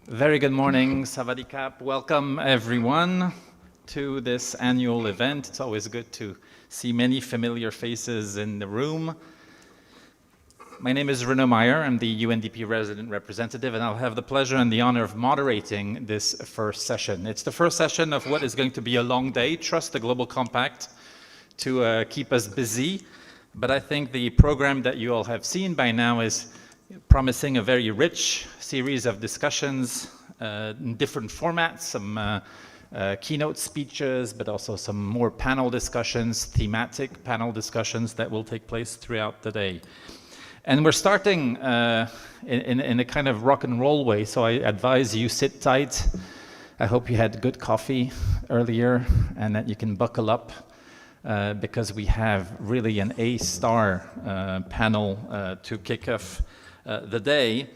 Very good morning, Savadikap. Welcome everyone to this annual event. It's always good to see many familiar faces in the room. My name is Renaud Meyer. I'm the UNDP resident representative, and I'll have the pleasure and the honor of moderating this first session. It's the first session of what is going to be a long day. Trust the Global Compact to keep us busy. But I think the program that you all have seen by now is promising a very rich series of discussions in different formats, some keynote speeches, but also some more panel discussions, thematic panel discussions that will take place throughout the day. And we're starting in a kind of rock and roll way, so I advise you sit tight. I hope you had good coffee earlier and that you can buckle up because we have really an A-star panel to kick off the day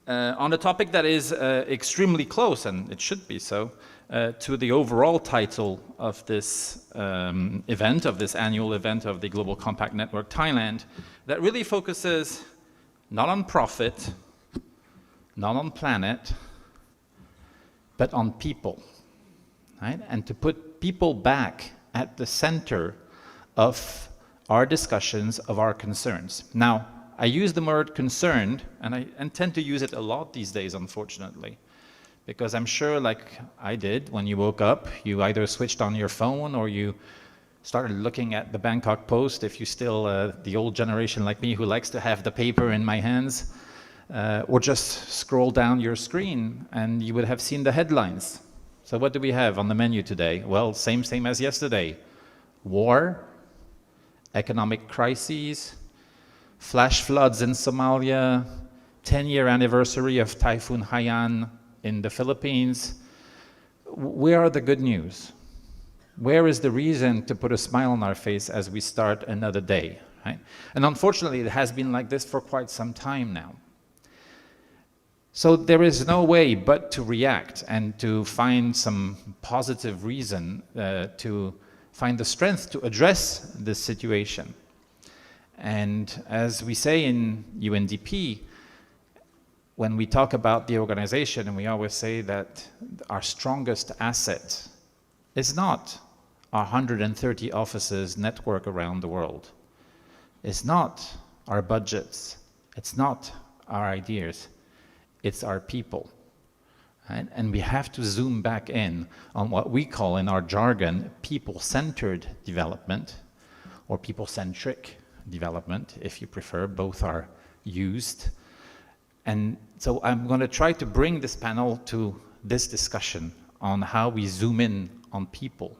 on a topic that is extremely close, and it should be so, to the overall title of this event, of this annual event of the Global Compact Network Thailand, that really focuses not on profit, not on planet, but on people, right? And to put people back at the center of our discussions, of our concerns. Now, I use the word concerned, and I tend to use it a lot these days, unfortunately, because I'm sure, like I did, when you woke up, you either switched on your phone or you started looking at the Bangkok Post, if you're still the old generation like me who likes to have the paper in my hands, or just scroll down your screen and you would have seen the headlines. So what do we have on the menu today? Well, same as yesterday. War, economic crises, flash floods in Somalia, 10-year anniversary of Typhoon Haiyan in the Philippines. Where are the good news? Where is the reason to put a smile on our face as we start another day, right? And unfortunately, it has been like this for quite some time now. So there is no way but to react and to find some positive reason to find the strength to address this situation. And as we say in UNDP, when we talk about the organization, and we always say that our strongest asset is not our 130 offices network around the world. It's not our budgets. It's not our ideas. It's our people. Right? And we have to zoom back in on what we call in our jargon people-centered development, or people-centric development, if you prefer. Both are used. And so I'm going to try to bring this panel to this discussion on how we zoom in on people.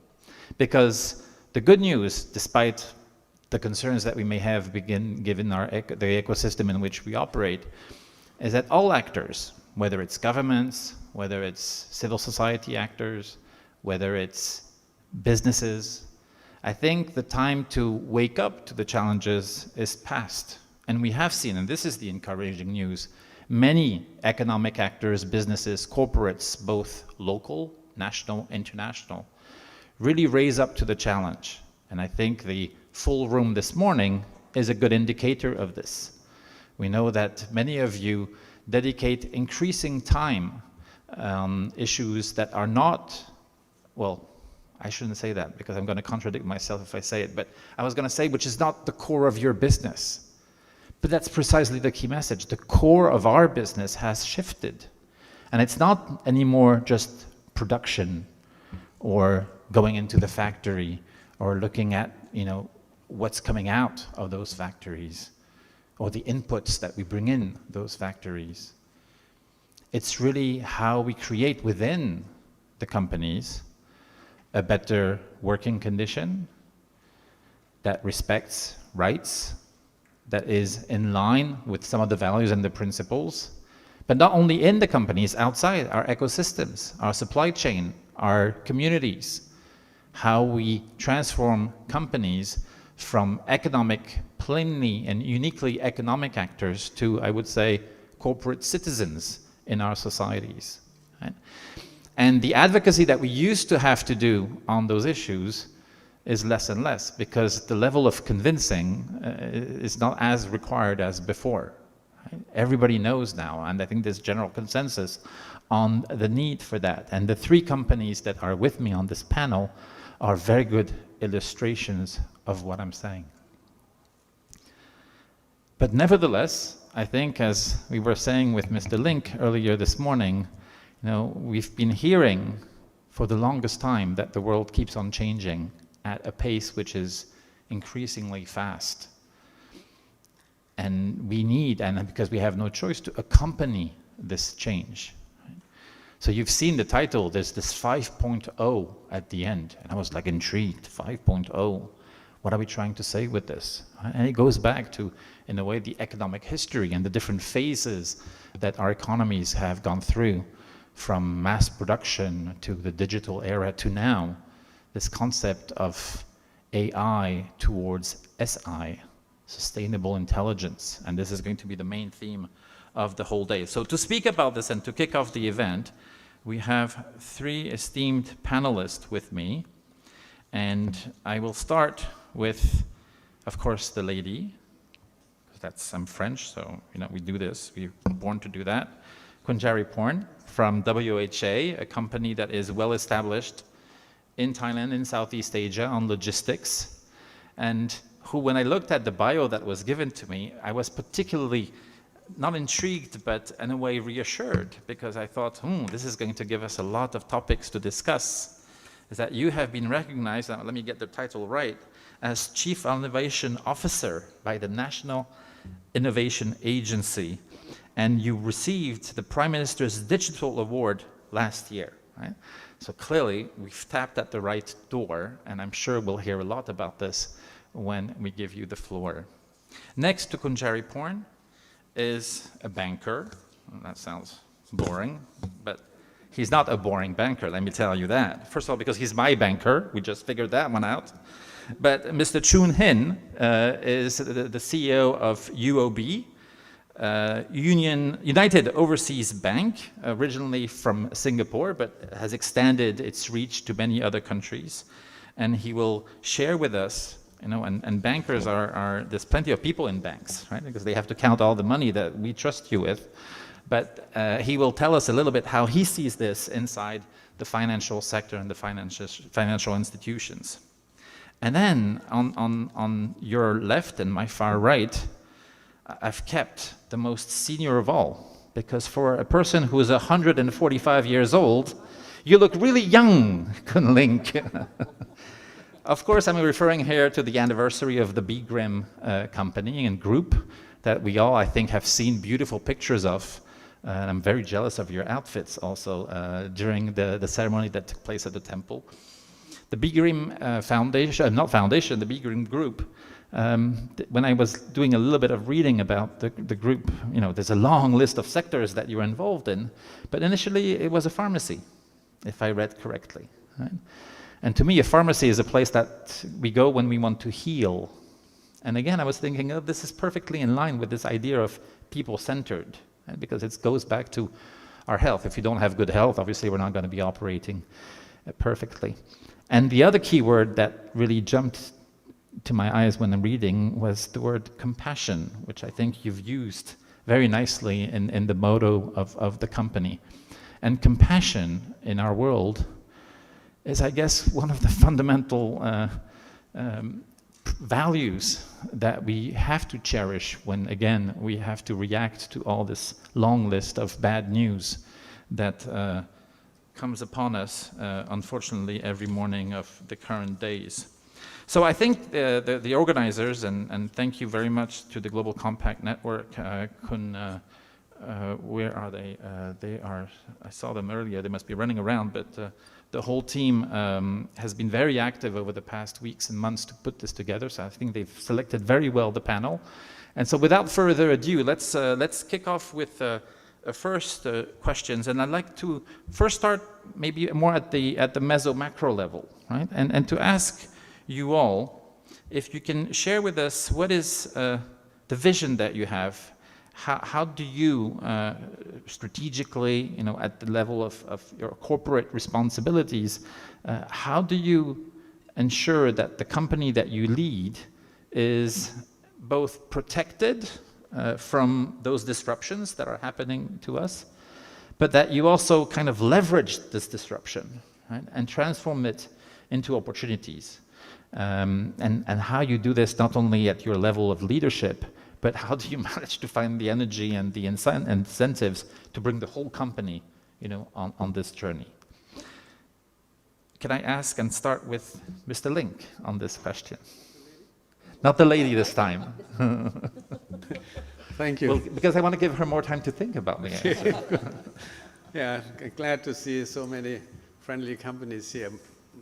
Because the good news, despite the concerns that we may have given the ecosystem in which we operate, is that all actors, whether it's governments, whether it's civil society actors, whether it's businesses, I think the time to wake up to the challenges is past. And we have seen, and this is the encouraging news, many economic actors, businesses, corporates, both local, national, international, really raise up to the challenge. And I think the full room this morning is a good indicator of this. We know that many of you dedicate increasing time on issues that are not, well, I shouldn't say that because I'm going to contradict myself if I say it, but I was going to say which is not the core of your business. But that's precisely the key message. The core of our business has shifted. And it's not anymore just production or going into the factory or looking at, what's coming out of those factories or the inputs that we bring in those factories. It's really how we create within the companies a better working condition that respects rights, that is in line with some of the values and the principles, but not only in the companies, outside our ecosystems, our supply chain, our communities, how we transform companies from plainly and uniquely economic actors to, I would say, corporate citizens in our societies. Right? And the advocacy that we used to have to do on those issues is less and less because the level of convincing is not as required as before. Right? Everybody knows now, and I think there's general consensus on the need for that. And the three companies that are with me on this panel are very good illustrations of what I'm saying. But nevertheless, I think, as we were saying with Mr. Link earlier this morning, we've been hearing for the longest time that the world keeps on changing at a pace which is increasingly fast. And we need, and because we have no choice, to accompany this change. So you've seen the title, there's this 5.0 at the end, and I was like intrigued, 5.0. What are we trying to say with this? And it goes back to, in a way, the economic history and the different phases that our economies have gone through, from mass production to the digital era to now, this concept of AI towards SI, sustainable intelligence. And this is going to be the main theme of the whole day. So to speak about this and to kick off the event, we have three esteemed panelists with me. And I will start with, of course, the lady. I'm French, so we do this. We're born to do that. Kunjari Porn from WHA, a company that is well established in Thailand, in Southeast Asia, on logistics, and who, when I looked at the bio that was given to me, I was particularly not intrigued, but in a way reassured, because I thought, this is going to give us a lot of topics to discuss. Is that you have been recognized, let me get the title right, as Chief Innovation Officer by the National Innovation Agency, and you received the Prime Minister's Digital Award last year, right? So clearly, we've tapped at the right door, and I'm sure we'll hear a lot about this when we give you the floor. Next to Kunjari Porn is a banker. That sounds boring, but he's not a boring banker, let me tell you that. First of all, because he's my banker, we just figured that one out. But Mr. Choon Hin is the CEO of UOB, United Overseas Bank, originally from Singapore, but has extended its reach to many other countries. And he will share with us, and bankers there's plenty of people in banks, right? Because they have to count all the money that we trust you with. But he will tell us a little bit how he sees this inside the financial sector and the financial institutions. And then on your left and my far right, I've kept the most senior of all, because for a person who is 145 years old, you look really young, Kun Link. Of course, I'm referring here to the anniversary of the B-Grim company and group that we all, I think, have seen beautiful pictures of. And I'm very jealous of your outfits also during the ceremony that took place at the temple. The B-Grim the B-Grim group, when I was doing a little bit of reading about the group, there's a long list of sectors that you're involved in, but initially it was a pharmacy, if I read correctly. Right? And to me, a pharmacy is a place that we go when we want to heal. And again, I was thinking, this is perfectly in line with this idea of people-centered, right? Because it goes back to our health. If you don't have good health, obviously we're not going to be operating perfectly. And the other key word that really jumped to my eyes when I'm reading was the word compassion, which I think you've used very nicely in the motto of the company. And compassion in our world is, I guess, one of the fundamental values that we have to cherish when, again, we have to react to all this long list of bad news that comes upon us, unfortunately, every morning of the current days. So I think the organizers, and thank you very much to the Global Compact Network, where are they? I saw them earlier, they must be running around, but the whole team has been very active over the past weeks and months to put this together, so I think they've selected very well the panel. And so without further ado, let's kick off with first questions, and I'd like to first start maybe more at the meso-macro level, right? And to ask you all, if you can share with us what is the vision that you have. How do you strategically, at the level of your corporate responsibilities, how do you ensure that the company that you lead is both protected from those disruptions that are happening to us, but that you also kind of leverage this disruption, right, and transform it into opportunities. And how you do this not only at your level of leadership, but how do you manage to find the energy and the incentives to bring the whole company, on this journey? Can I ask and start with Mr. Link on this question? Not the lady this time. Thank you. Well, because I want to give her more time to think about the answer. Yeah, glad to see so many friendly companies here.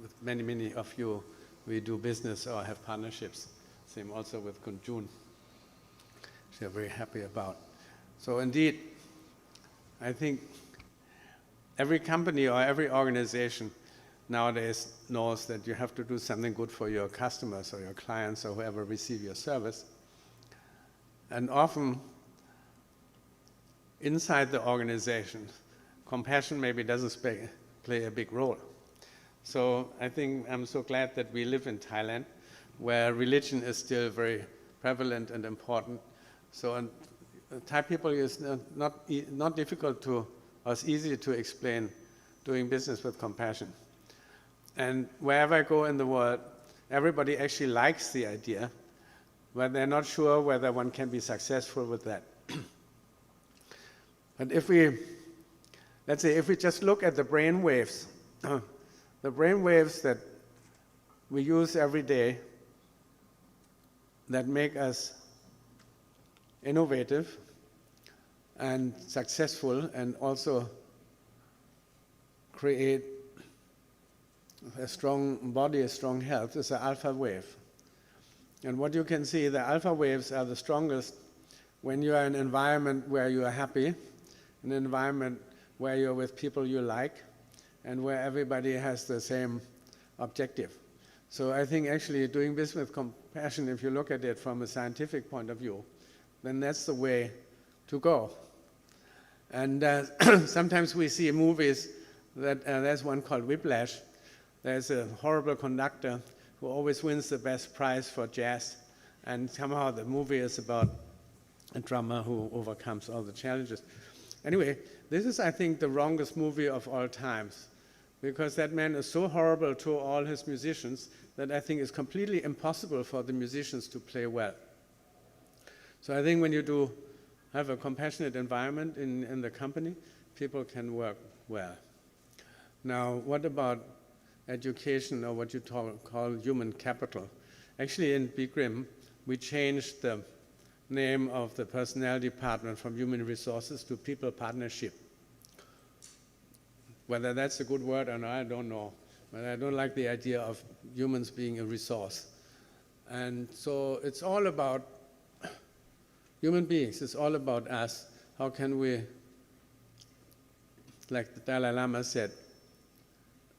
With many of you, we do business or have partnerships. Same also with Kunjun. Which we're very happy about. So indeed, I think every company or every organization nowadays knows that you have to do something good for your customers or your clients or whoever receive your service. And often, inside the organization, compassion maybe doesn't play a big role. So I think I'm so glad that we live in Thailand, where religion is still very prevalent and important. So Thai people is not difficult to, or it's easy to explain doing business with compassion. And wherever I go in the world, everybody actually likes the idea, but they're not sure whether one can be successful with that. But let's say, if we just look at the brain waves, the brain waves that we use every day that make us innovative and successful and also create a strong body, a strong health, is the alpha wave. And what you can see, the alpha waves are the strongest when you are in an environment where you are happy, an environment where you're with people you like, and where everybody has the same objective. So I think actually doing business with compassion, if you look at it from a scientific point of view, then that's the way to go. And sometimes we see movies that there's one called Whiplash. There's a horrible conductor who always wins the best prize for jazz, and somehow the movie is about a drummer who overcomes all the challenges. Anyway, this is, I think, the wrongest movie of all times, because that man is so horrible to all his musicians that I think it's completely impossible for the musicians to play well. So I think when you have a compassionate environment in the company, people can work well. Now, what about education, or what you call human capital? Actually, in BGRIM, we changed the name of the personnel department from human resources to people partnership. Whether that's a good word or not, I don't know. But I don't like the idea of humans being a resource. And so it's all about human beings. It's all about us. How can we, like the Dalai Lama said,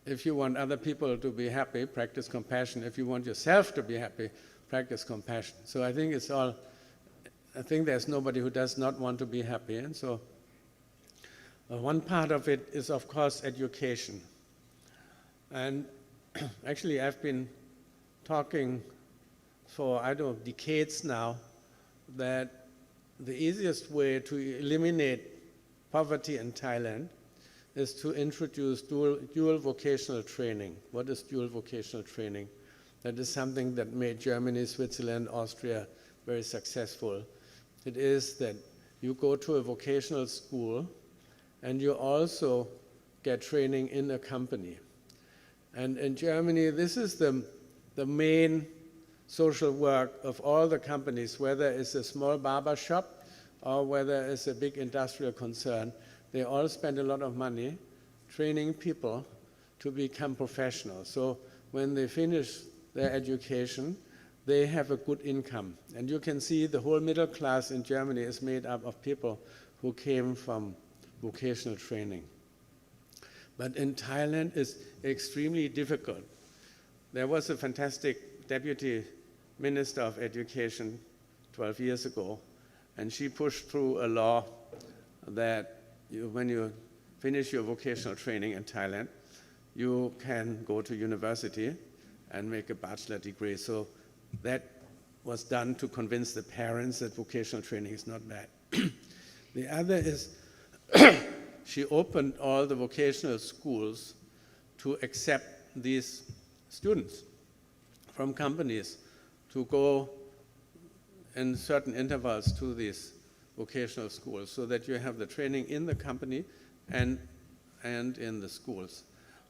if you want other people to be happy, practice compassion. If you want yourself to be happy, practice compassion. So I think there's nobody who does not want to be happy. And so one part of it is, of course, education. And actually, I've been talking for, decades now, that the easiest way to eliminate poverty in Thailand is to introduce dual vocational training. What is dual vocational training? That is something that made Germany, Switzerland, Austria very successful. It is that you go to a vocational school and you also get training in a company. And in Germany, this is the main social work of all the companies, whether it's a small barber shop or whether it's a big industrial concern. They all spend a lot of money training people to become professionals. So when they finish their education, they have a good income. And you can see the whole middle class in Germany is made up of people who came from vocational training. But in Thailand, it's extremely difficult. There was a fantastic deputy minister of education 12 years ago, and she pushed through a law that when you finish your vocational training in Thailand, you can go to university and make a bachelor degree. So that was done to convince the parents that vocational training is not bad. The other is she opened all the vocational schools to accept these students from companies to go in certain intervals to these vocational schools so that you have the training in the company and in the schools.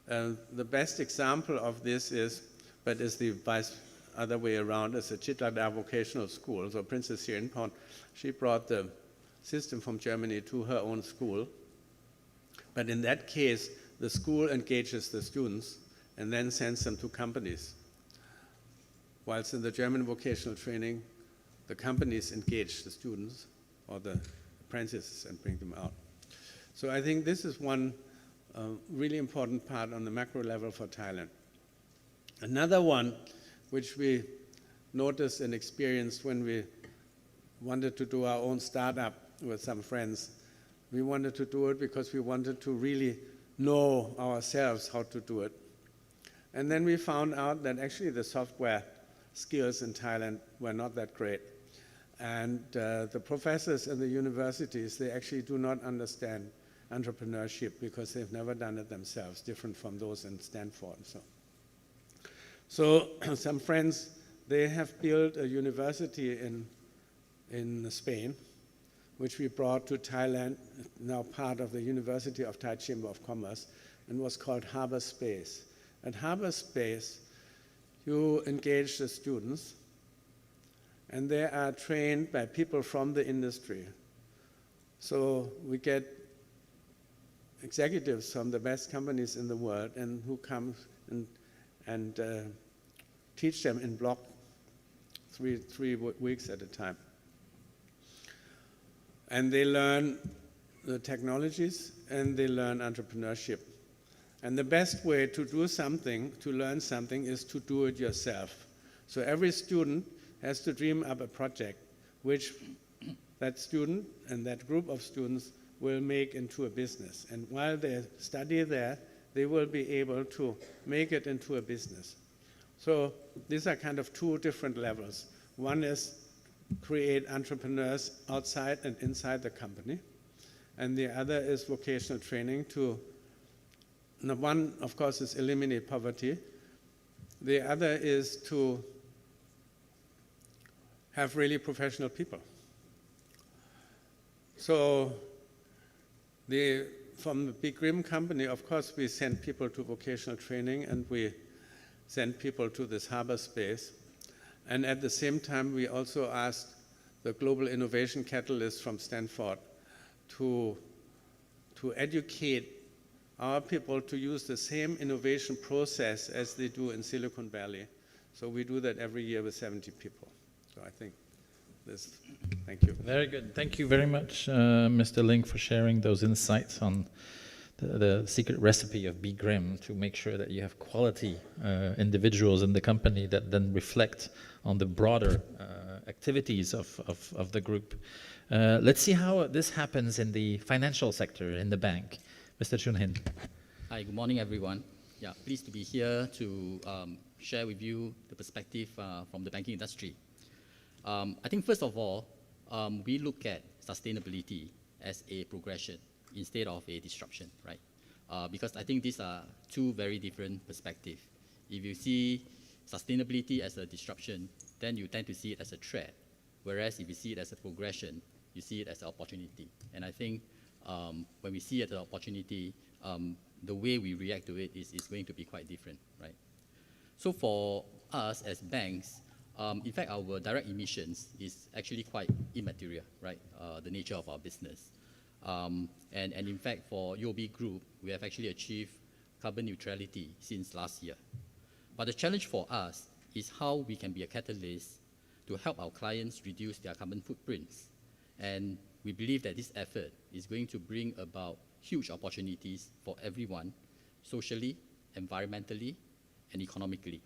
The best example of this is, but is the other way around, is the Chitlada Vocational School. So Princess Sirenpon, she brought the system from Germany to her own school. But in that case, the school engages the students and then sends them to companies. Whilst in the German vocational training, the companies engage the students or the apprentices and bring them out. So I think this is one really important part on the macro level for Thailand. Another one, which we noticed and experienced when we wanted to do our own startup with some friends, we wanted to do it because we wanted to really know ourselves how to do it. And then we found out that actually the software skills in Thailand were not that great. And the professors in the universities, they actually do not understand entrepreneurship because they've never done it themselves, different from those in Stanford. So some friends, they have built a university in Spain, which we brought to Thailand, now part of the University of Thai Chamber of Commerce, and was called Harbor Space. At Harbor Space, you engage the students, and they are trained by people from the industry. So we get executives from the best companies in the world and who come and teach them in block, three weeks at a time. And they learn the technologies and they learn entrepreneurship. And the best way to do something, to learn something, is to do it yourself. So every student has to dream up a project which that student and that group of students will make into a business. And while they study there, they will be able to make it into a business. So these are kind of two different levels. One is create entrepreneurs outside and inside the company. And the other is vocational training to, one, of course, is eliminate poverty. The other is to have really professional people. So from the Big Rim company, of course, we send people to vocational training and we send people to this harbor space. And at the same time, we also asked the Global Innovation Catalyst from Stanford to educate our people to use the same innovation process as they do in Silicon Valley. So we do that every year with 70 people. So I think this, thank you. Very good. Thank you very much, Mr. Ling, for sharing those insights on the secret recipe of Be Grim to make sure that you have quality individuals in the company that then reflect on the broader activities of the group. Let's see how this happens in the financial sector, in the bank. Mr. Chun Hin. Hi, good morning, everyone. Yeah, pleased to be here to share with you the perspective from the banking industry. I think first of all, we look at sustainability as a progression instead of a disruption, right? Because I think these are two very different perspectives. If you see sustainability as a disruption, then you tend to see it as a threat. Whereas if you see it as a progression, you see it as an opportunity. And I think when we see it as an opportunity, the way we react to it is going to be quite different, right? So for us as banks, in fact, our direct emissions is actually quite immaterial, right? The nature of our business. And in fact, for UOB Group, we have actually achieved carbon neutrality since last year. But the challenge for us is how we can be a catalyst to help our clients reduce their carbon footprints. And we believe that this effort is going to bring about huge opportunities for everyone, socially, environmentally, and economically.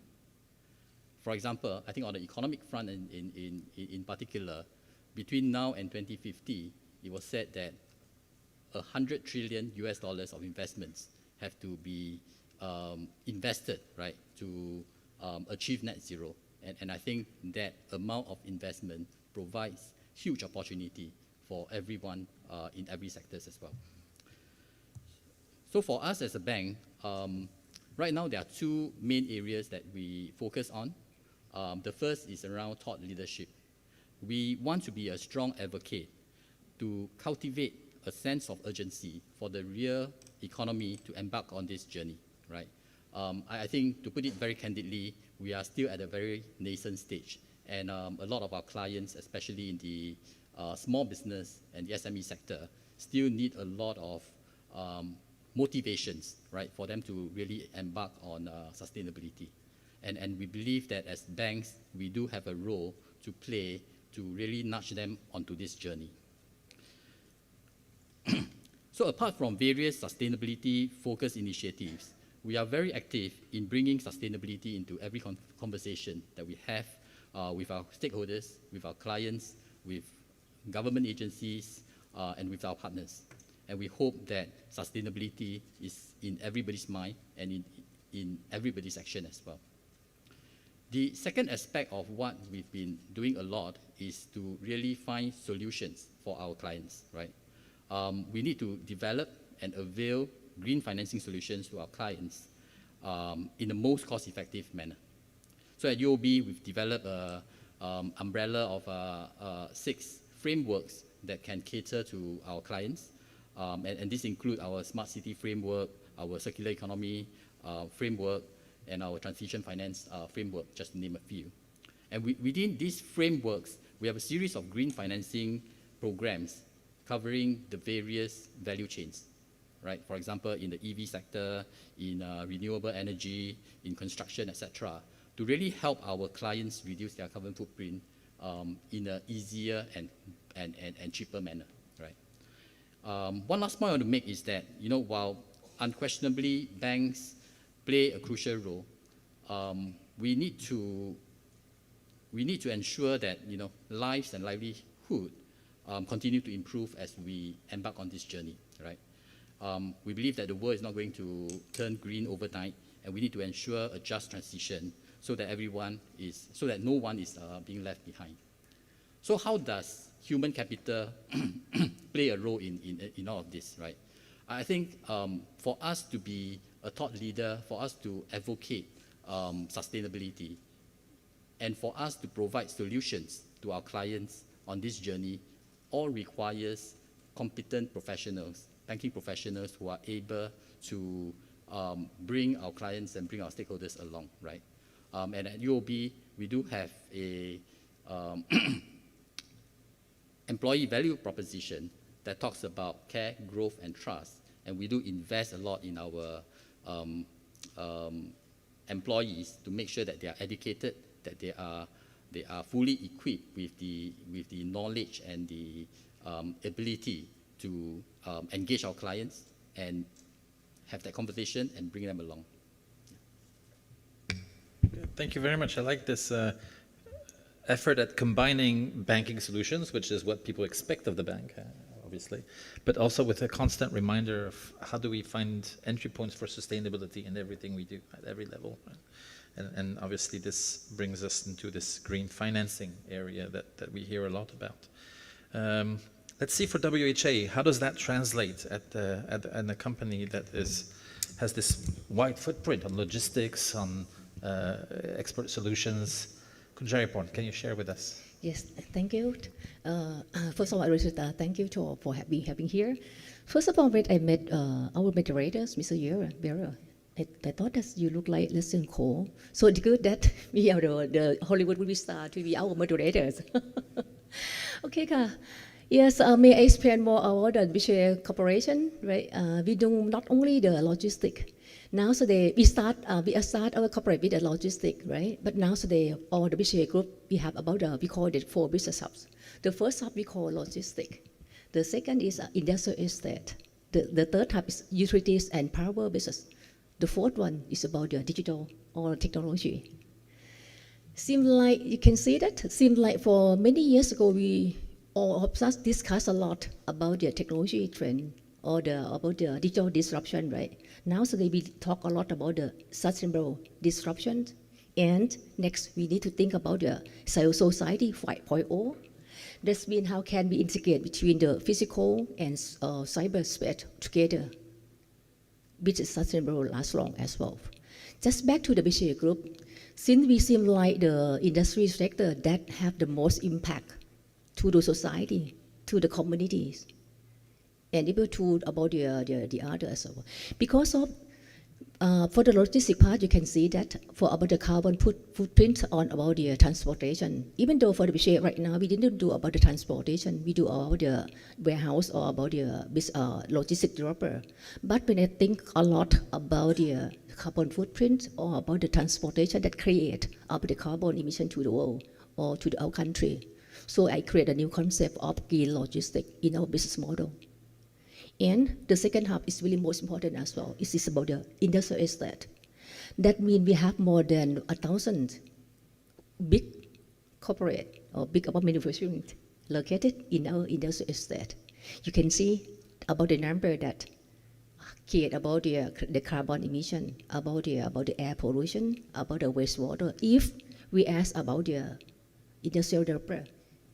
For example, I think on the economic front in particular, between now and 2050, it was said that $100 trillion of investments have to be invested, right, to achieve net zero. And I think that amount of investment provides huge opportunity for everyone in every sectors as well. So for us as a bank, right now there are two main areas that we focus on. The first is around thought leadership. We want to be a strong advocate to cultivate a sense of urgency for the real economy to embark on this journey, right? I think, to put it very candidly, we are still at a very nascent stage, and a lot of our clients, especially in the small business and the SME sector, still need a lot of motivations, right, for them to really embark on sustainability. And we believe that as banks, we do have a role to play to really nudge them onto this journey. So apart from various sustainability-focused initiatives, we are very active in bringing sustainability into every conversation that we have with our stakeholders, with our clients, with government agencies, and with our partners. And we hope that sustainability is in everybody's mind and in everybody's action as well. The second aspect of what we've been doing a lot is to really find solutions for our clients, right? We need to develop and avail green financing solutions to our clients in the most cost-effective manner. So at UOB, we've developed an umbrella of 6 frameworks that can cater to our clients. And this includes our smart city framework, our circular economy framework, and our transition finance framework, just to name a few. And within these frameworks, we have a series of green financing programs covering the various value chains, right? For example, in the EV sector, in renewable energy, in construction, etc., to really help our clients reduce their carbon footprint in an easier and cheaper manner, right? One last point I want to make is that, while unquestionably banks play a crucial role, we need to ensure that, lives and livelihood continue to improve as we embark on this journey, right? We believe that the world is not going to turn green overnight, and we need to ensure a just transition so that no one is being left behind. So how does human capital play a role in all of this, right? I think for us to be a thought leader, for us to advocate sustainability, and for us to provide solutions to our clients on this journey, all requires competent professionals, banking professionals who are able to bring our clients and bring our stakeholders along, right? And at UOB, we do have a employee value proposition that talks about care, growth, and trust. And we do invest a lot in our employees to make sure that they are educated, that they are fully equipped with the knowledge and the ability to engage our clients and have that conversation and bring them along. Thank you very much. I like this effort at combining banking solutions, which is what people expect of the bank, obviously, but also with a constant reminder of how do we find entry points for sustainability in everything we do at every level. Right? And obviously this brings us into this green financing area that we hear a lot about. Let's see for WHA, how does that translate at a company that has this wide footprint on logistics, on expert solutions? Kunjaripon, can you share with us? Yes, thank you. First of all, Rishita, thank you for having here. First of all, when I met our moderators, Mr. Yera, I thought that you look like Lesson Cole. So it's good that we are the Hollywood movie star to be our moderators. Okay, yes, may I explain more about the Bishop Corporation, right? We do not only the logistic. Now today we start our corporate with the logistic, right? But now today all the Bishop group we have we call it 4 business hubs. The first hub we call logistic. The second is industrial estate. The third hub is utilities and power business. The fourth one is about the digital or technology. Seems like you can see that. Seems like for many years ago we all of us discussed a lot about the technology trend or about the digital disruption, right? Now today we talk a lot about the sustainable disruption And next, we need to think about the society 5.0. That's mean how can we integrate between the physical and cyberspace together, which is sustainable last long as well. Just back to the BCA group, since we seem like the industry sector that have the most impact to the society, to the communities, and able to about the others. Because of for the logistic part, you can see that for about the carbon footprint on about the transportation. Even though for the BCA right now, we didn't do about the transportation, we do about the warehouse or about the logistic developer. But when I think a lot about the carbon footprint or about the transportation that create about the carbon emission to the world or to our country, so I create a new concept of green logistics in our business model. And the second half is really most important as well. It is about the industrial estate. That means we have more than 1,000 big corporate or big about manufacturing located in our industrial estate. You can see about the number that create about the carbon emission, about the air pollution, about the wastewater. If we ask about the industrial developer,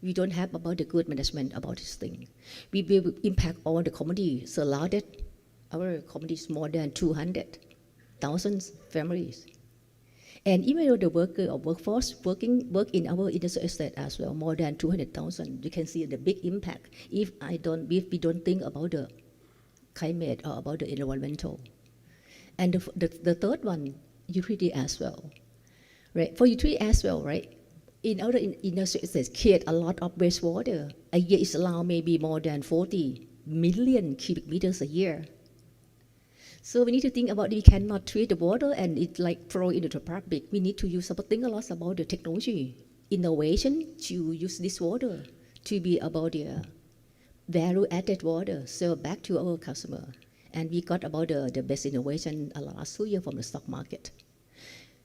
we don't have about the good management about this thing. We will impact all the community surrounded. Our community is more than 200,000 families. And even though the worker or workforce work in our industrial estate as well, more than 200,000, you can see the big impact if we don't think about the climate or about the environmental. And the third one, utility as well, right? For utility as well, right? In other industrial estates, create a lot of wastewater. A year is allowed maybe more than 40 million cubic meters a year. So we need to think about we cannot treat the water and it like throw into the public. We need to think a lot about the technology, innovation to use this water to be about the value-added water, sell back to our customer. And we got about the best innovation last 2 years from the stock market.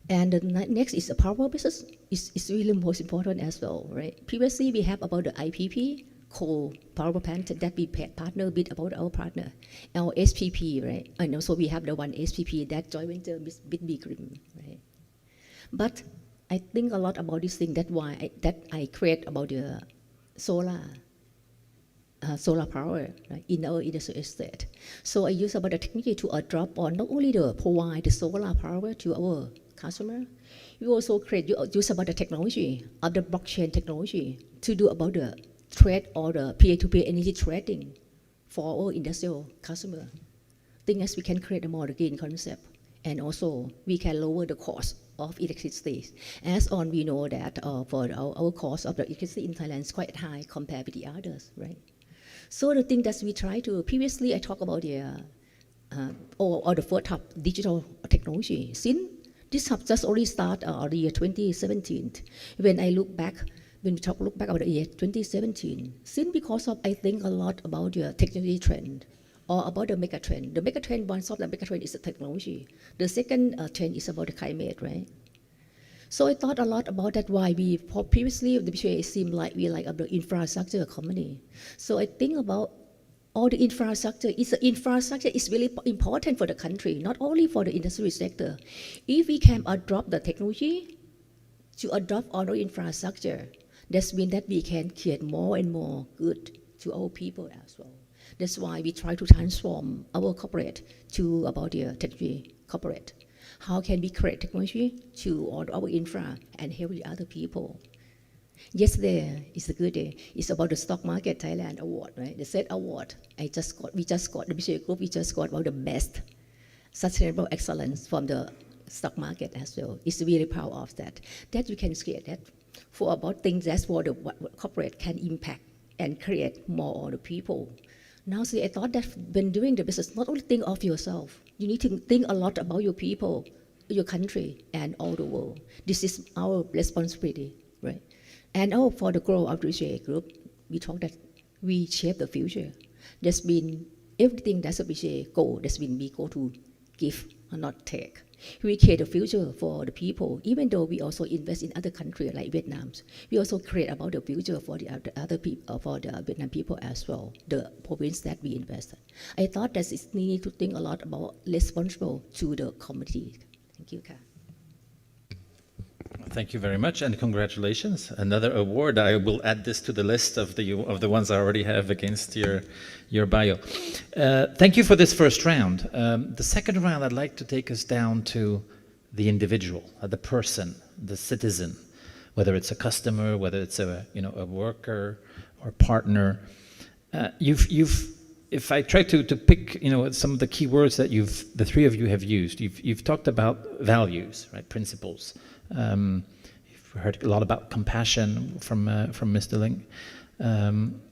And the next is the power business. It's really most important as well, right? Previously, we have about the IPP, coal power plant that we partner with about our partner, our SPP, right? And also we have the one SPP that joint venture with Bigrim, right? But I think a lot about this thing. That's why I create about the solar power, right, in our industrial estate. So I use about the technology to adopt on not only to provide the solar power to our customer, we also use about the technology of the blockchain technology to do about the trade or the peer-to-peer energy trading for our industrial customer. Thing as we can create a more green concept, and also we can lower the cost of electricity. As on we know that for our cost of the electricity in Thailand is quite high compared with the others, right? So the thing that we try to previously I talked about the or the fourth hub digital technology. Since this hub just only started the year 2017. When we look back about the year 2017, since because of I think a lot about the technology trend or about the mega trend. The mega trend, one of the mega trend is the technology. The second trend is about the climate, right? So I thought a lot about that. Why we previously the BCA seemed like we like the infrastructure company. So I think about all the infrastructure is really important for the country, not only for the industry sector. If we can adopt the technology to adopt all the infrastructure, that means that we can create more and more good to our people as well. That's why we try to transform our corporate to about the technology corporate. How can we create technology to all our infra and help the other people? Yesterday is a good day. It's about the stock market Thailand award, right? The SET award. We just got the BCA group. We just got about the best sustainable excellence from the stock market as well. It's really proud of that. That you can create that for about things that's what the corporate can impact and create more on the people. Now, see, I thought that when doing the business, not only think of yourself, you need to think a lot about your people, your country, and all the world. This is our responsibility, right? And for the growth of the BCA group, we talk that we shape the future. That's been everything that's a BCA goal. That's been we go to give and not take. We create a future for the people, even though we also invest in other countries like Vietnam. We also create about the future for the other people, for the Vietnam people as well, the province that we invest. I thought that it's need to think a lot about responsible to the community. Thank you, Ka. Thank you very much, and congratulations. Another award. I will add this to the list of the ones I already have against your bio. Thank you for this first round. The second round, I'd like to take us down to the individual, the person, the citizen, whether it's a customer, whether it's a worker or partner. If I try to pick some of the key words that the three of you have used, you've talked about values, right? Principles. You've heard a lot about compassion from Mr. Ling.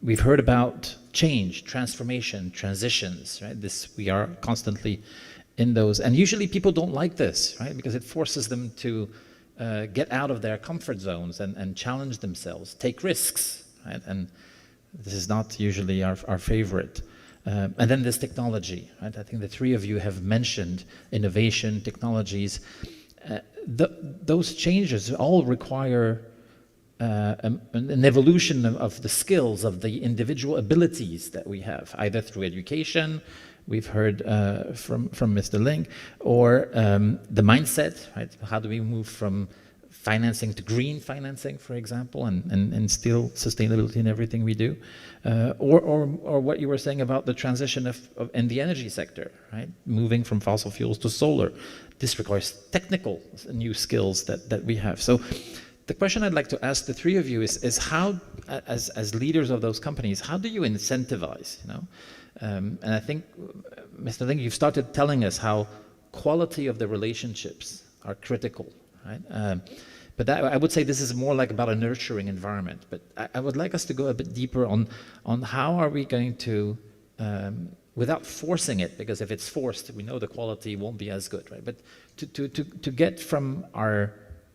We've heard about change, transformation, transitions, right? We are constantly in those, and usually people don't like this, right? Because it forces them to get out of their comfort zones and challenge themselves, take risks, right? And this is not usually our favorite. And then there's technology, right? I think the three of you have mentioned innovation, technologies. Those changes all require an evolution of the skills, of the individual abilities that we have, either through education, we've heard from Mr. Ling, or the mindset, right? How do we move from financing to green financing, for example, and still sustainability in everything we do, or what you were saying about the transition in the energy sector, right? Moving from fossil fuels to solar. This requires technical new skills that we have. So the question I'd like to ask the three of you is how, as leaders of those companies, how do you incentivize, and I think, Mr. Ling, you've started telling us how quality of the relationships are critical, right? But I would say this is more like about a nurturing environment. But I would like us to go a bit deeper on how are we going to, without forcing it, because if it's forced, we know the quality won't be as good, right? But to get from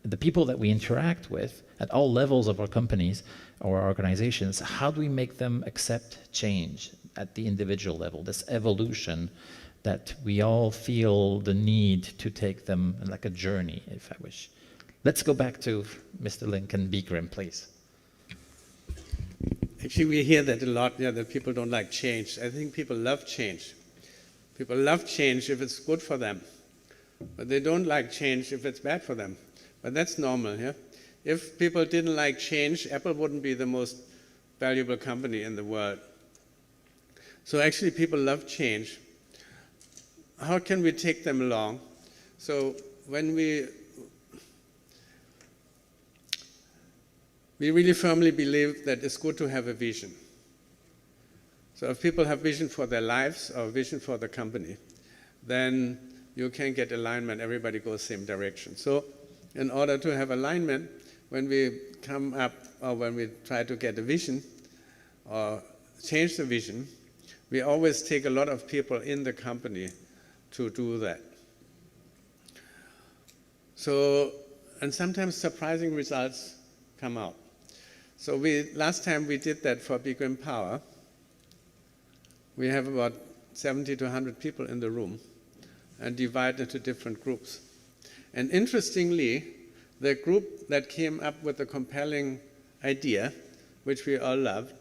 the people that we interact with at all levels of our companies or our organizations, how do we make them accept change at the individual level, this evolution that we all feel the need to take them like a journey, if I wish. Let's go back to Mr. Lincoln Beagrim, please. Actually, we hear that a lot, that people don't like change. I think people love change. People love change if it's good for them, but they don't like change if it's bad for them. But that's normal, yeah? If people didn't like change, Apple wouldn't be the most valuable company in the world. So actually, people love change. How can we take them along? So when we really firmly believe that it's good to have a vision. So if people have vision for their lives or vision for the company, then you can get alignment, everybody goes same direction. So in order to have alignment, when we come up or when we try to get a vision or change the vision, we always take a lot of people in the company to do that. So, and sometimes surprising results come out. So last time we did that for Beagrim Power. We have about 70 to 100 people in the room and divided into different groups. And interestingly, the group that came up with a compelling idea, which we all loved,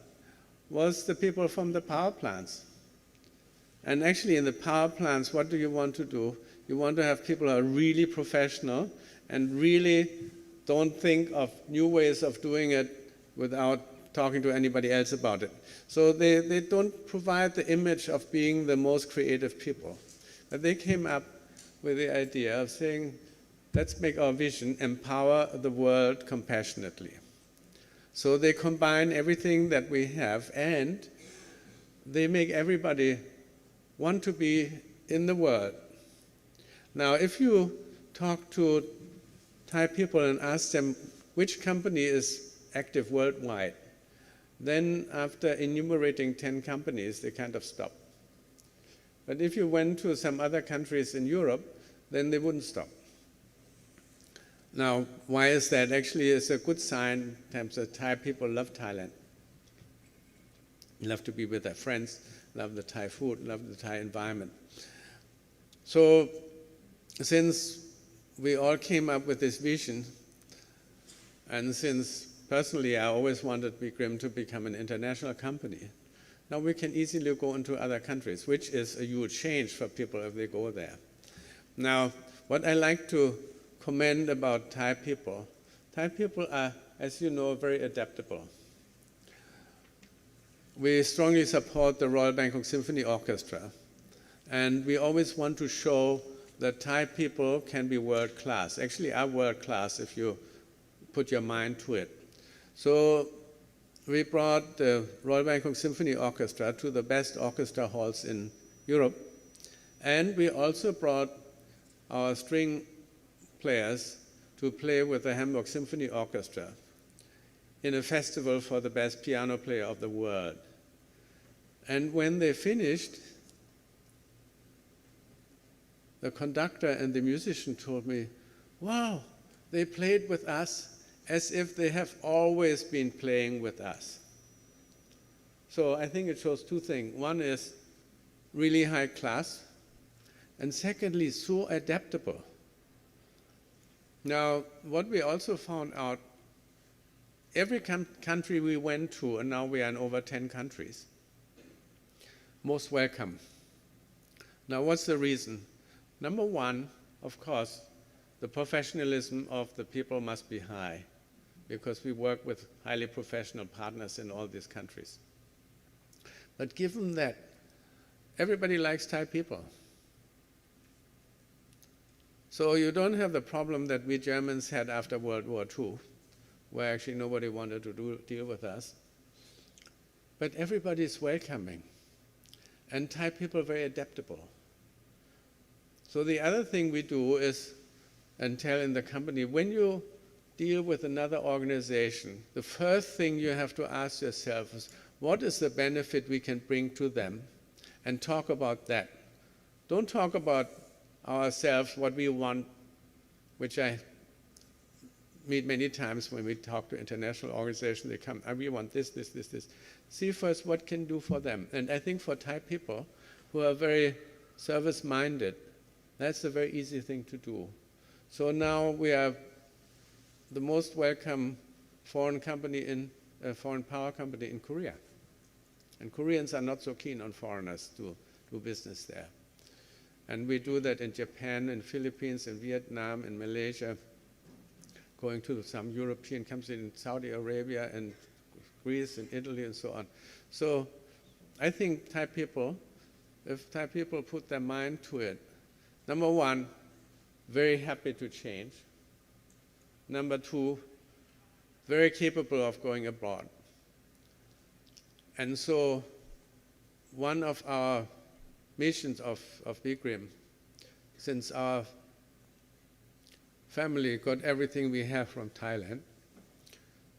was the people from the power plants. And actually in the power plants, what do you want to do? You want to have people who are really professional and really don't think of new ways of doing it without talking to anybody else about it. So they don't provide the image of being the most creative people. But they came up with the idea of saying, let's make our vision empower the world compassionately. So they combine everything that we have and they make everybody want to be in the world. Now, if you talk to Thai people and ask them which company is active worldwide, then after enumerating 10 companies, they kind of stop. But if you went to some other countries in Europe, then they wouldn't stop. Now, why is that? Actually, it's a good sign in terms of Thai people love Thailand. Love to be with their friends, love the Thai food, love the Thai environment. So since we all came up with this vision, and since personally I always wanted Beagrim to become an international company, now we can easily go into other countries, which is a huge change for people if they go there. Now, what I like to commend about Thai people, Thai people are, as you know, very adaptable. We strongly support the Royal Bangkok Symphony Orchestra, and we always want to show that Thai people can be world class. Actually, are world class if you put your mind to it. So we brought the Royal Bangkok Symphony Orchestra to the best orchestra halls in Europe, and we also brought our string players to play with the Hamburg Symphony Orchestra in a festival for the best piano player of the world. And when they finished, the conductor and the musician told me, wow, they played with us as if they have always been playing with us. So I think it shows two things. One is really high class, and secondly, so adaptable. Now, what we also found out, every country we went to, and now we are in over 10 countries, most welcome. Now, what's the reason? Number one, of course, the professionalism of the people must be high, because we work with highly professional partners in all these countries. But given that everybody likes Thai people, so you don't have the problem that we Germans had after World War II, where actually nobody wanted to deal with us. But everybody is welcoming, and Thai people are very adaptable. So the other thing we do is, and tell in the company, when you deal with another organization, the first thing you have to ask yourself is, what is the benefit we can bring to them? And talk about that. Don't talk about ourselves, what we want, which I meet many times when we talk to international organizations. They come, we want this, this, this, this. See first what can do for them. And I think for Thai people who are very service-minded, that's a very easy thing to do. So now we are the most welcome foreign power company in Korea. And Koreans are not so keen on foreigners to do business there. And we do that in Japan, in Philippines, in Vietnam, in Malaysia, going to some European countries in Saudi Arabia and Greece and Italy and so on. So I think Thai people, if Thai people put their mind to it, number one, very happy to change. Number two, very capable of going abroad. And so one of our missions of BGRIM, since our family got everything we have from Thailand,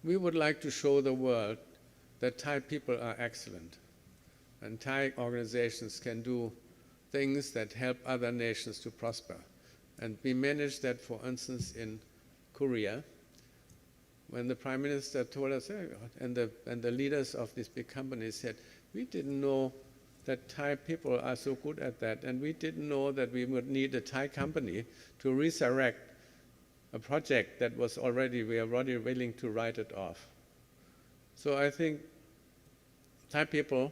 we would like to show the world that Thai people are excellent, and Thai organizations can do things that help other nations to prosper. And we managed that, for instance, in Korea, when the Prime Minister told us, and the leaders of these big companies said, we didn't know that Thai people are so good at that, and we didn't know that we would need a Thai company to resurrect a project that was we are already willing to write it off. So I think Thai people,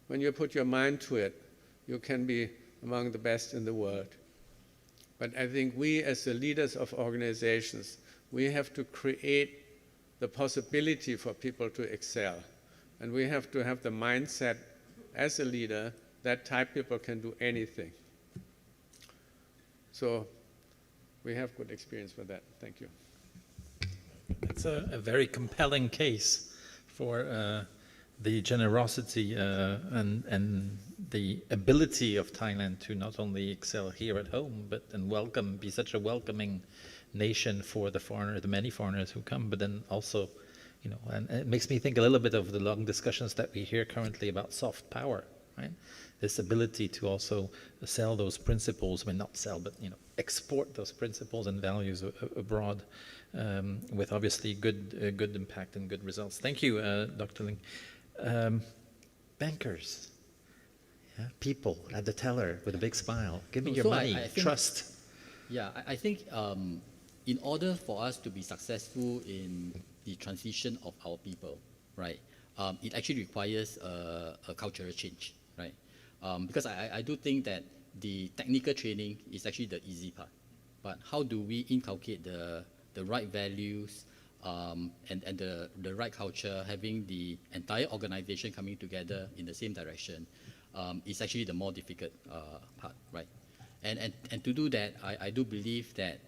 when you put your mind to it, you can be among the best in the world. But I think we, as the leaders of organizations, we have to create the possibility for people to excel. And we have to have the mindset as a leader that Thai people can do anything. So we have good experience with that. Thank you. It's a very compelling case for the generosity and the ability of Thailand to not only excel here at home, but and be such a welcoming nation for the many foreigners who come, but then also, and it makes me think a little bit of the long discussions that we hear currently about soft power, right? This ability to also sell those principles, not sell, but export those principles and values abroad, with obviously good impact and good results. Thank you, Dr. Ling. Bankers, people at the teller with a big smile. Give me your money, I think, trust. Yeah, I think in order for us to be successful in the transition of our people, right, it actually requires a cultural change, right? Because I do think that the technical training is actually the easy part, but how do we inculcate the right values, and the right culture, having the entire organization coming together in the same direction is actually the more difficult part, right? And to do that, I do believe that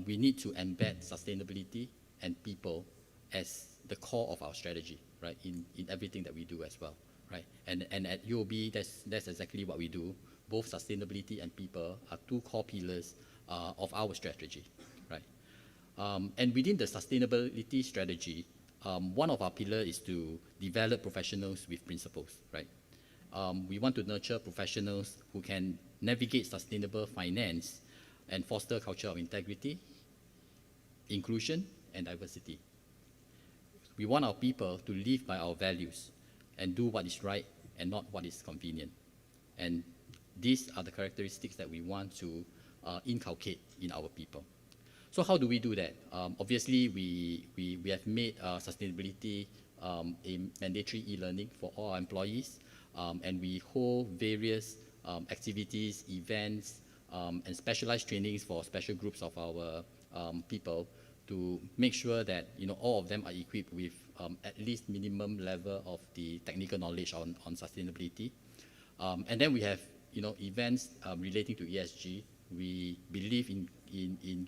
we need to embed sustainability and people as the core of our strategy, right? In everything that we do as well, right? And at UOB, that's exactly what we do. Both sustainability and people are two core pillars of our strategy, right? And within the sustainability strategy, one of our pillars is to develop professionals with principles, right? We want to nurture professionals who can navigate sustainable finance and foster a culture of integrity, inclusion, and diversity. We want our people to live by our values and do what is right and not what is convenient. And these are the characteristics that we want to inculcate in our people. So how do we do that? Obviously, we have made sustainability a mandatory e-learning for all our employees, and we hold various activities, events, and specialized trainings for special groups of our people to make sure that all of them are equipped with at least minimum level of the technical knowledge on sustainability. And then we have events relating to ESG. We believe in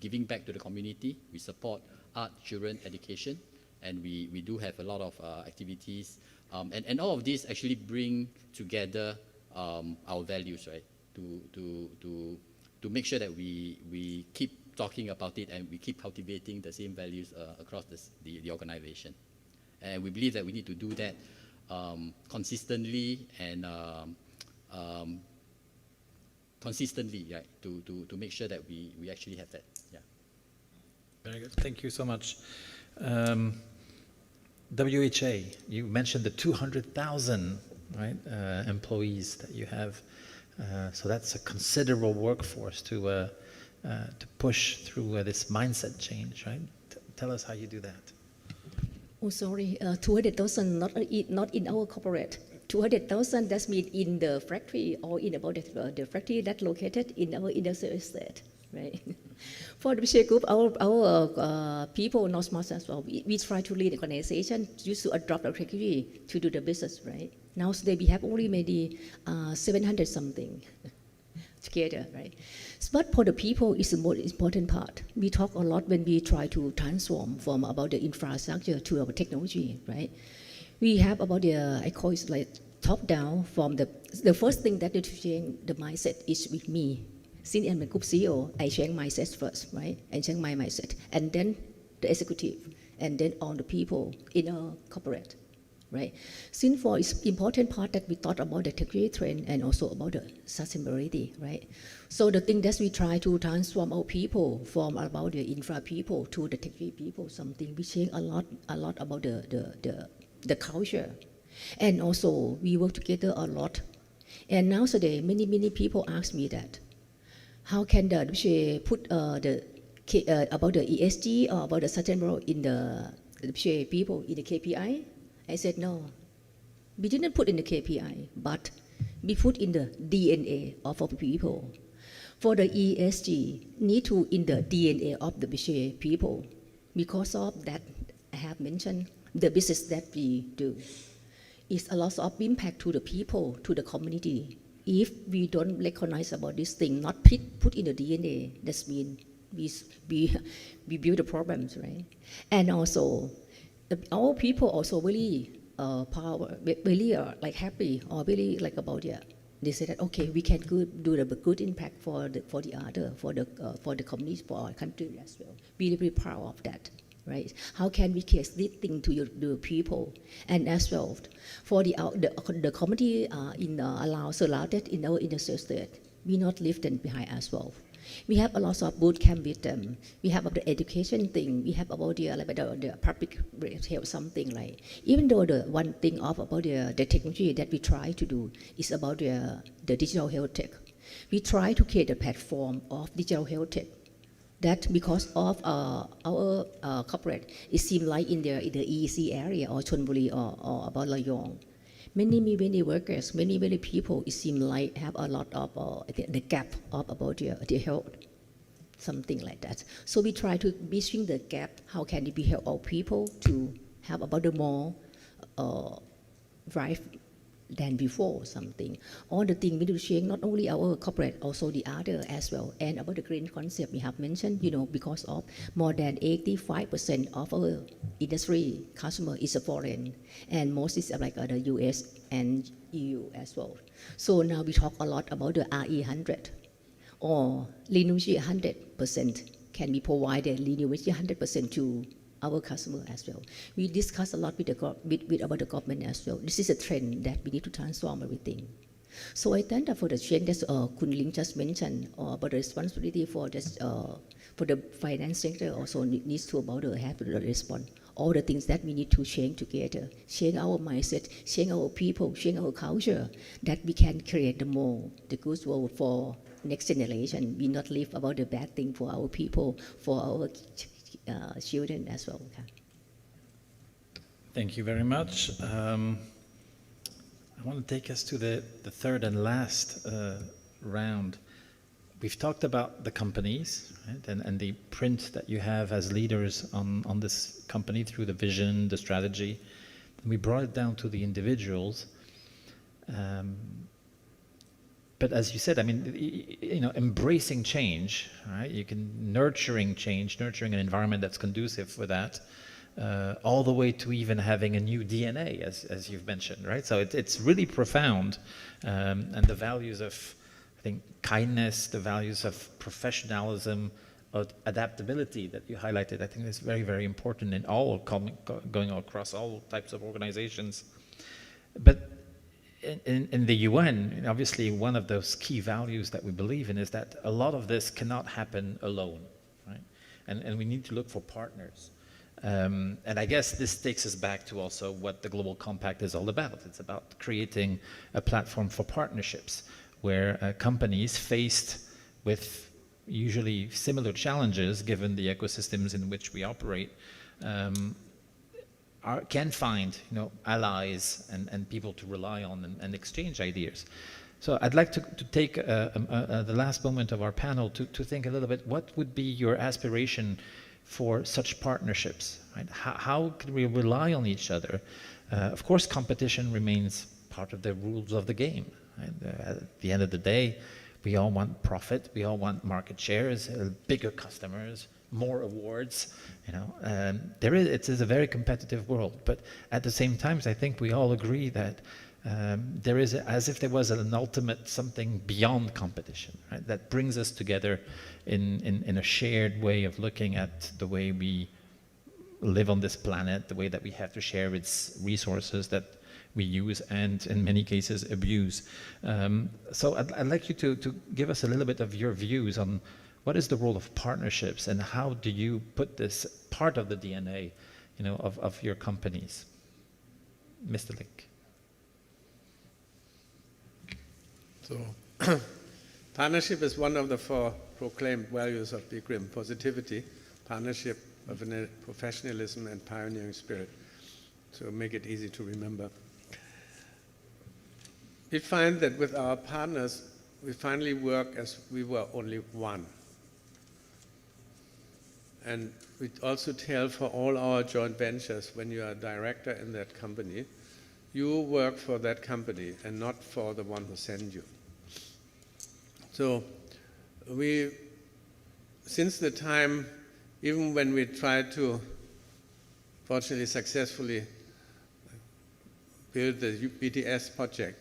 giving back to the community. We support art, children, education, and we do have a lot of activities. And all of these actually bring together our values, right? To make sure that we keep talking about it and we keep cultivating the same values across the organization. And we believe that we need to do that consistently and right, to make sure that we actually have that. Yeah. Very good. Thank you so much. WHA, you mentioned the 200,000 right, employees that you have. So that's a considerable workforce to push through this mindset change, right? Tell us how you do that. Oh, sorry, 200,000 not in our corporate. 200,000 that means in the factory or in about the factory that located in our industrial estate, right? For the WHA group, our people, not smart as well. We try to lead the organization used to adopt the technology to do the business, right? Now today we have only maybe 700 something together, right? But for the people, it's the most important part. We talk a lot when we try to transform from about the infrastructure to our technology, right? We have about I call it like top down from the first thing that to change the mindset is with me. Since I'm a group CEO, I change mindset first, right? I change my mindset, and then the executive, and then all the people in a corporate, right? Since for it's important part that we thought about the technology trend and also about the sustainability, right? So the thing that we try to transform our people from about the infra people to the technology people, something we change a lot about the culture, and also we work together a lot. And now today, many people ask me that, how can the WHA put about the ESG or about the sustainable in the WHA people in the KPI? I said no, we didn't put in the KPI, but we put in the DNA of our people. For the ESG, need to in the DNA of the WHA people. Because of that, I have mentioned the business that we do is a lot of impact to the people, to the community. If we don't recognize about this thing, not put in the DNA, that means we build the problems, right? And also, our people also really really like happy or really like about they say that okay, we can do the good impact for the community, for our country as well. Really proud of that. Right? How can we case this thing to the people, and as well for the community surrounded in our industrial state, we not leave them behind as well. We have a lot of boot camp with them. We have about the education thing. We have about the public health something like. Even though the one thing about the technology that we try to do is about the digital health tech. We try to create a platform of digital health tech. That because of our corporate, it seems like in the EEC area or Chonburi or about Layong, many workers, many people, it seems like have a lot of the gap of about the health. something like that. So we try to bridging the gap. How can we help our people to have about the more drive than before something. All the things we do change, not only our corporate, also the other as well. And about the green concept we have mentioned, because of more than 85% of our industry customer is a foreign, and most is like the US and EU as well. So now we talk a lot about the RE100 or renewable 100% can be provided renewable 100% to our customer as well. We discuss a lot with about the government as well. This is a trend that we need to transform everything. So I think that for the change that Kun Ling just mentioned, about the responsibility for this, for the finance sector also needs to about have to respond. All the things that we need to change together, change our mindset, change our people, change our culture, that we can create the good world for next generation. We not live about the bad thing for our people, for our children as well. Thank you very much. I want to take us to the third and last round. We've talked about the companies, right, and the print that you have as leaders on this company through the vision, the strategy. And we brought it down to the individuals. But as you said, I mean, embracing change, right? Nurturing change, nurturing an environment that's conducive for that, all the way to even having a new DNA, as you've mentioned, right? So it's really profound, and the values of, I think, kindness, the values of professionalism, of adaptability that you highlighted, I think is very, very important in all going across all types of organizations. But in the UN, obviously one of those key values that we believe in is that a lot of this cannot happen alone, right? And we need to look for partners. And I guess this takes us back to also what the Global Compact is all about. It's about creating a platform for partnerships where companies faced with usually similar challenges given the ecosystems in which we operate can find allies and people to rely on and exchange ideas. So I'd like to take the last moment of our panel to think a little bit, what would be your aspiration for such partnerships, right? How can we rely on each other? Of course, competition remains part of the rules of the game, right? At the end of the day, we all want profit, we all want market shares, bigger customers, more awards, it is a very competitive world. But at the same time, I think we all agree that there is, as if there was an ultimate something beyond competition, right? That brings us together in a shared way of looking at the way we live on this planet, the way that we have to share its resources that we use and in many cases abuse. So I'd like you to give us a little bit of your views on what is the role of partnerships and how do you put this part of the DNA, of your companies? Mr. Link. So, partnership is one of the 4 proclaimed values of PGRIM: positivity, partnership, professionalism, and pioneering spirit. So make it easy to remember. We find that with our partners, we finally work as we were only one. And we also tell for all our joint ventures, when you are a director in that company, you work for that company and not for the one who sent you. So since the time, even when we tried to, fortunately successfully, build the BTS project,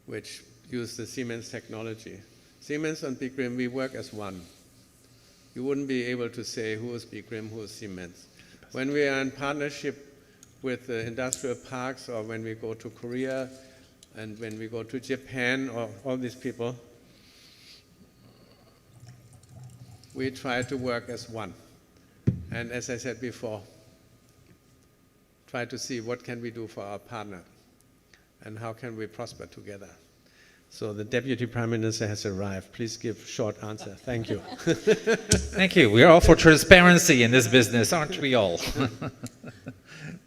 which used the Siemens technology. Siemens and PGRIM, we work as one. You wouldn't be able to say who is PGRIM, who is Siemens. When we are in partnership with the industrial parks, or when we go to Korea, and when we go to Japan, or all these people, we try to work as one. And as I said before, try to see what can we do for our partner and how can we prosper together. So the Deputy Prime Minister has arrived. Please give short answer. Thank you. Thank you. We're all for transparency in this business, aren't we all?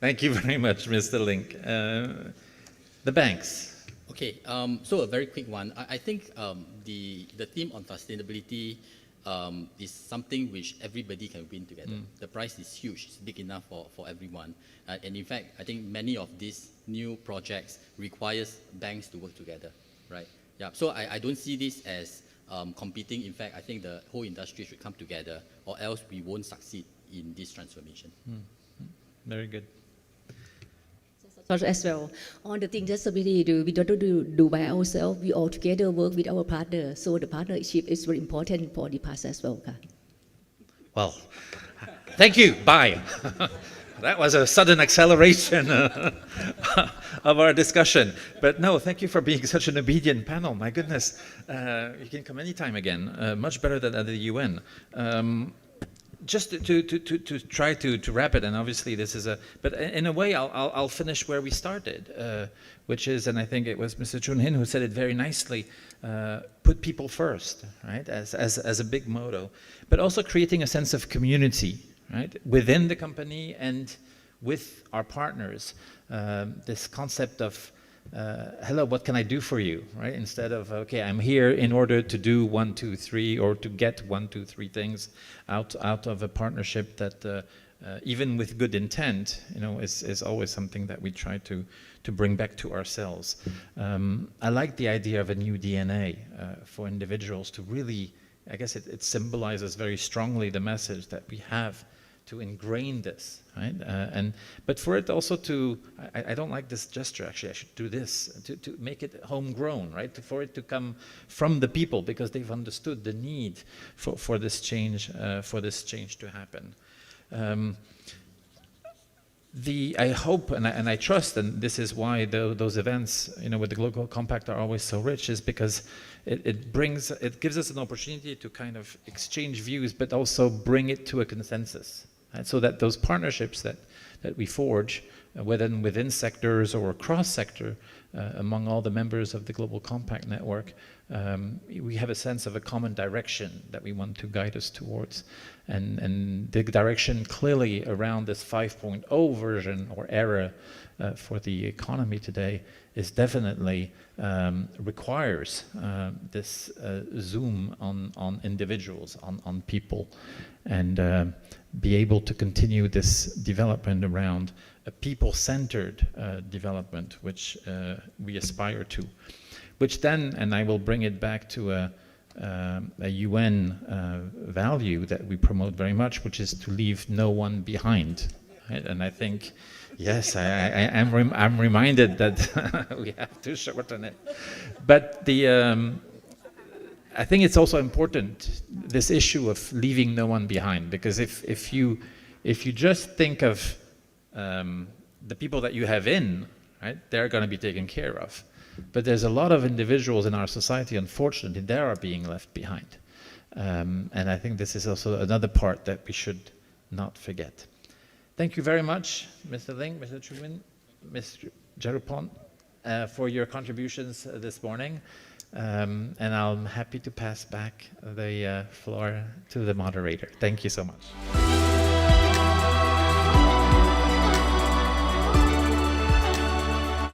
Thank you very much, Mr. Link. The banks. Okay, so a very quick one. I think the theme on sustainability is something which everybody can win together. The prize is huge, it's big enough for everyone. And in fact, I think many of these new projects requires banks to work together, right? Yeah, so I don't see this as competing. In fact, I think the whole industry should come together, or else we won't succeed in this transformation. Very good. As well, on the thing that we don't do by ourselves, we all together work with our partner. So the partnership is very important for the past as well. Well, thank you. Bye. That was a sudden acceleration of our discussion. But no, thank you for being such an obedient panel. My goodness, you can come anytime again. Much better than at the UN. Just to try to wrap it, and obviously this is but in a way I'll finish where we started, which is, and I think it was Mr. Chun Hin who said it very nicely, put people first, right, as a big motto, but also creating a sense of community, right, within the company and with our partners. This concept of hello, what can I do for you, right? Instead of, okay, I'm here in order to do 1, 2, 3, or to get 1, 2, 3 things out of a partnership that, even with good intent, is always something that we try to bring back to ourselves. I like the idea of a new DNA for individuals to really, I guess it symbolizes very strongly the message that we have to ingrain this, right? But for it also to, I don't like this gesture, actually, I should do this, to make it homegrown, right? For it to come from the people, because they've understood the need for this change to happen. I hope and I trust, and this is why those events, with the Global Compact are always so rich, is because it gives us an opportunity to kind of exchange views, but also bring it to a consensus. Right? So that those partnerships that we forge, within sectors or across sector, among all the members of the Global Compact network, we have a sense of a common direction that we want to guide us towards. And the direction clearly around this 5.0 version or era for the economy today is definitely requires this zoom on individuals, on people, and be able to continue this development around a people-centered development, which we aspire to. Which then, and I will bring it back to a UN value that we promote very much, which is to leave no one behind. Right? And I think, yes, I'm reminded that we have to shorten it. But I think it's also important, this issue of leaving no one behind, because if you just think of the people that you have in, right, they're going to be taken care of. But there's a lot of individuals in our society, unfortunately, they are being left behind. And I think this is also another part that we should not forget. Thank you very much, Mr. Ling, Mr. Chuwin, Mr. Jarupon, for your contributions this morning. And I'm happy to pass back the floor to the moderator. Thank you so much.